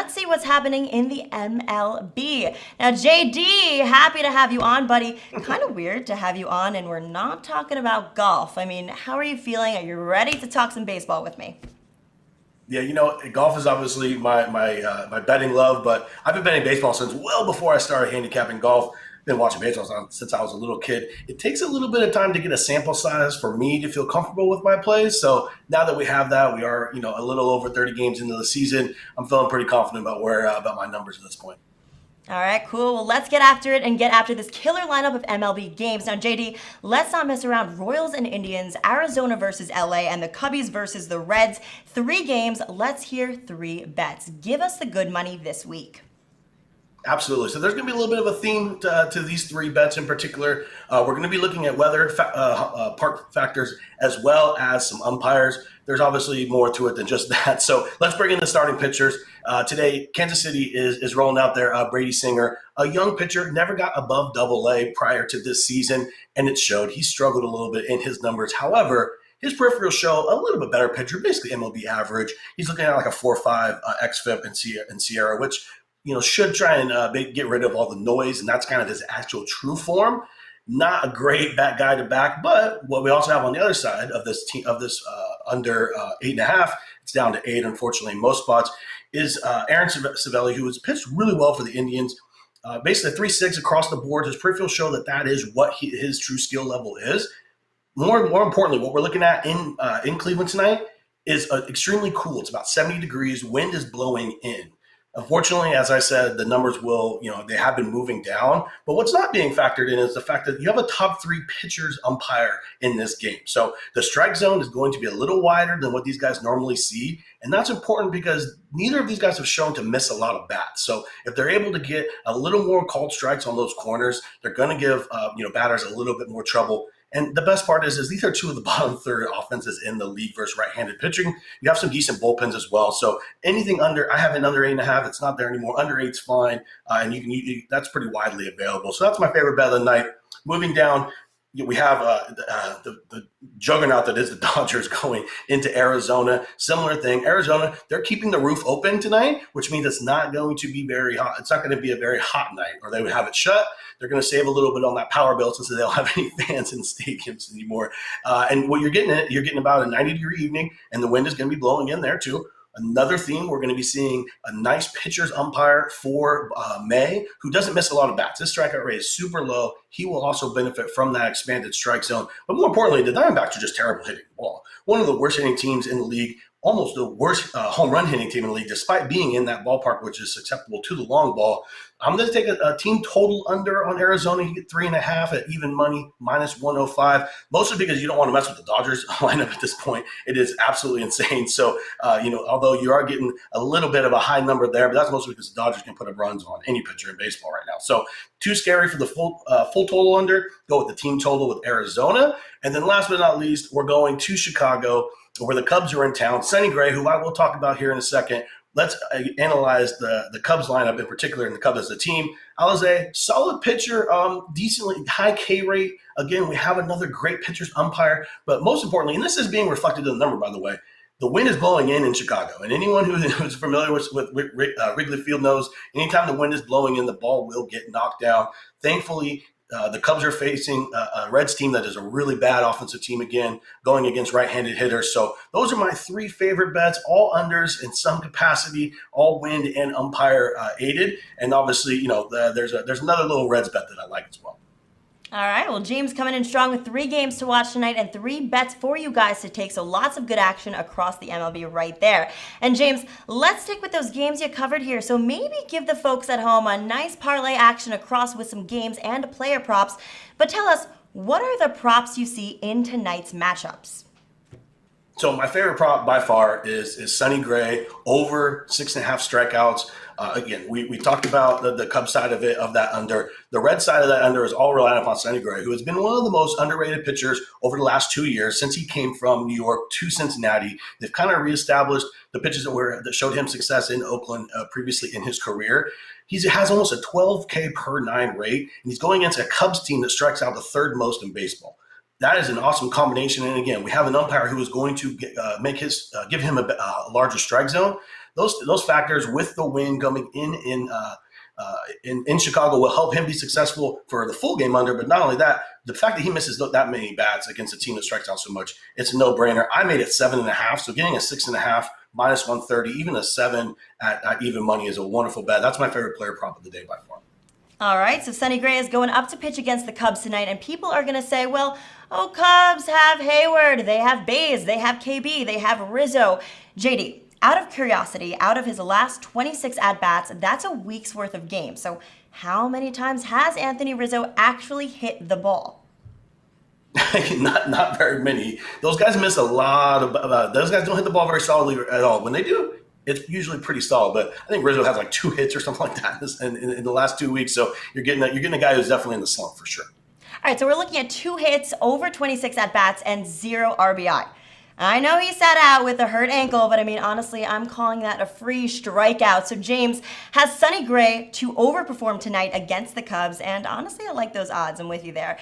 let's see what's happening in the MLB. Now, JD, happy to have you on, buddy. Kind of weird to have you on, and we're not talking about golf. I mean, how are you feeling? Are you ready to talk some baseball with me? Yeah, golf is obviously my betting love, but I've been betting baseball since well before I started handicapping golf. Been watching baseball since I was a little kid. It takes a little bit of time to get a sample size for me to feel comfortable with my plays. So now that we have that, we are a little over 30 games into the season. I'm feeling pretty confident about where about my numbers at this point. All right, cool. Well, let's get after it and get after this killer lineup of MLB games. Now, JD, let's not mess around. Royals and Indians, Arizona versus LA, and the Cubbies versus the Reds. 3 games. Let's hear 3 bets. Give us the good money this week. Absolutely. So there's going to be a little bit of a theme to these 3 bets in particular. We're going to be looking at weather park factors as well as some umpires. There's obviously more to it than just that. So let's bring in the starting pitchers. Today, Kansas City is rolling out there. Brady Singer, a young pitcher, never got above Double-A prior to this season, and it showed. He struggled a little bit in his numbers. However, his peripherals show a little bit better pitcher, basically MLB average. He's looking at like a 4.5 xFIP in Sierra, which should try and get rid of all the noise, and that's kind of his actual true form. Not a great bat guy to back, but what we also have on the other side of this team under 8.5, it's down to 8, unfortunately, in most spots, is Aaron Savelli, who has pitched really well for the Indians. Basically, 3.6 across the board. His peripherals show that is what his true skill level is. More importantly, what we're looking at in Cleveland tonight is extremely cool. It's about 70 degrees. Wind is blowing in. Unfortunately, as I said, the numbers they have been moving down. But what's not being factored in is the fact that you have a top 3 pitchers umpire in this game. So the strike zone is going to be a little wider than what these guys normally see. And that's important because neither of these guys have shown to miss a lot of bats. So if they're able to get a little more called strikes on those corners, they're going to give batters a little bit more trouble. And the best part is these are 2 of the bottom third offenses in the league versus right-handed pitching. You have some decent bullpens as well. So anything under, I have it under 8.5. It's not there anymore. Under 8's fine, and that's pretty widely available. So that's my favorite bet of the night. Moving down, we have the juggernaut that is the Dodgers going into Arizona. Similar thing. Arizona, they're keeping the roof open tonight, which means it's not going to be very hot. It's not going to be a very hot night, or they would have it shut. They're going to save a little bit on that power bill since they don't have any fans in stadiums anymore. And what you're getting about a 90-degree evening, and the wind is going to be blowing in there too. Another theme, we're going to be seeing a nice pitcher's umpire for May, who doesn't miss a lot of bats. His strikeout rate is super low. He will also benefit from that expanded strike zone. But more importantly, the Diamondbacks are just terrible hitting the ball. One of the worst hitting teams in the league, almost the worst home run hitting team in the league, despite being in that ballpark, which is susceptible to the long ball. I'm going to take a team total under on Arizona. You get 3.5 at even money, minus 105, mostly because you don't want to mess with the Dodgers lineup at this point. It is absolutely insane. So, although you are getting a little bit of a high number there, but that's mostly because the Dodgers can put up runs on any pitcher in baseball right now. So too scary for the full total under. Go with the team total with Arizona. And then last but not least, we're going to Chicago, where the Cubs are in town. Sonny Gray, who I will talk about here in a second. Let's analyze the Cubs lineup in particular, and the Cubs as a team. Alize, solid pitcher, decently high K rate. Again, we have another great pitcher's umpire. But most importantly, and this is being reflected in the number, by the way, the wind is blowing in Chicago. And anyone who's familiar with Wrigley Field knows anytime the wind is blowing in, the ball will get knocked down. Thankfully, the Cubs are facing a Reds team that is a really bad offensive team again, going against right-handed hitters. So those are my 3 favorite bets, all unders in some capacity, all wind and umpire aided. And obviously, there's another little Reds bet that I like as well. All right, well, James coming in strong with 3 games to watch tonight and 3 bets for you guys to take, so lots of good action across the MLB right there. And James, let's stick with those games you covered here, so maybe give the folks at home a nice parlay action across with some games and player props. But tell us, what are the props you see in tonight's matchups? So my favorite prop by far is Sonny Gray over 6.5 strikeouts. Again, we talked about the Cubs side of that under. The Red side of that under is all reliant upon Sonny Gray, who has been one of the most underrated pitchers over the last 2 years since he came from New York to Cincinnati. They've kind of reestablished the pitches that showed him success in Oakland previously in his career. He has almost a 12K per 9 rate, and he's going against a Cubs team that strikes out the 3rd most in baseball. That is an awesome combination. And again, we have an umpire who is going to give him a larger strike zone. those factors with the win coming in Chicago will help him be successful for the full game under. But not only that, the fact that he misses that many bats against a team that strikes out so much, it's a no-brainer. I made it 7.5, so getting a 6.5 minus 130, even a 7 at even money is a wonderful bet. That's my favorite player prop of the day by far. All right, so Sonny Gray is going up to pitch against the Cubs tonight, and people are going to say, well, oh, Cubs have Hayward, they have Bays, they have KB, they have Rizzo. JD, out of curiosity, out of his last 26 at-bats, that's a week's worth of games. So how many times has Anthony Rizzo actually hit the ball? Not very many. Those guys miss a lot of those guys don't hit the ball very solidly at all. When they do, it's usually pretty solid. But I think Rizzo has like 2 hits or something like that in the last 2 weeks. So you're getting a guy who's definitely in the slump for sure. All right, so we're looking at 2 hits, over 26 at-bats, and 0 RBI. I know he sat out with a hurt ankle, but I mean, honestly, I'm calling that a free strikeout. So James has Sonny Gray to overperform tonight against the Cubs, and honestly, I like those odds. I'm with you there.